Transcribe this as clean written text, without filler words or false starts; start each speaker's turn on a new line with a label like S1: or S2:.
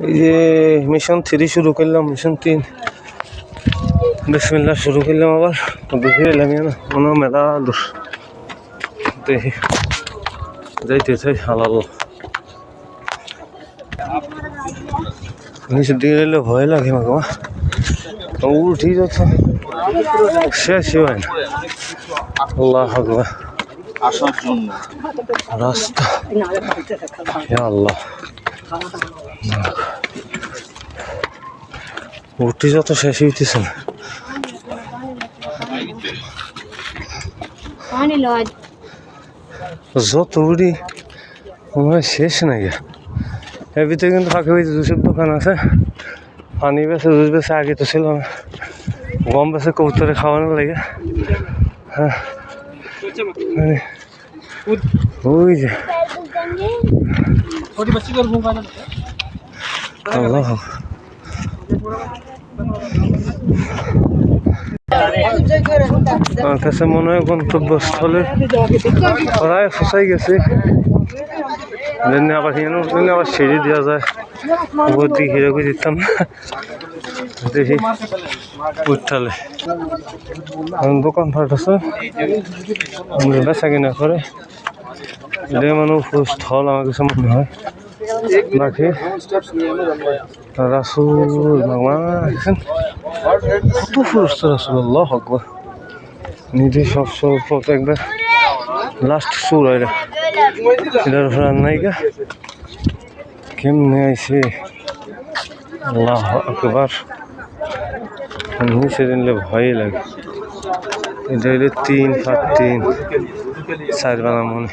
S1: এই যে মিশন 3 শুরু করলাম, মিশন 3 বিসমিল্লাহ শুরু করলাম। আবার বেশি এলাম না, মনে মেলা দূর দেখি যাইতে চাই। হালাল নিচের দিকে এলে ভয় লাগে আমাকে, উঠি যাচ্ছে শেষই হয় না। আল্লাহ আকবার,
S2: আসার জন্য
S1: রাস্তা হে আল্লাহ, উঠি যত শেষ হইতেছে না। যত উঠি মনে হয় শেষ নাই। এর ভিতরে কিন্তু ফাঁকে হয়েছে জুসের দোকান আছে, পানি বেছে জুস বেছে। আগে তো ছিল না, গম বেছে কবুতরে খাওয়ানো লাগে। হ্যাঁ ওই যে আল্লাহ, আমার কাছে মনে হয় গন্তব্যস্থলে প্রায় ফসাই গেছে। আবার আবার সিঁড়ি দেওয়া যায়, উপর দিকে হিরো করে দিতাম দেখি উঠালে দোকানপাট আছে বেচা কিনা করে। এটাই মানুষ স্থল আমার কাছে মনে হয়। বাকি রাসূল ভগবান কত ফুরস্ত রাসূল, আল্লাহু আকবার। নিজে সব পথ একবার লাস্ট সুর হয় এটার উপর আর নাইকা কেমনে আইছে। আল্লাহু আকবার, নিচে দিলে ভয়ই লাগে। এটা হলো 3 4 3 4 বানা মনে।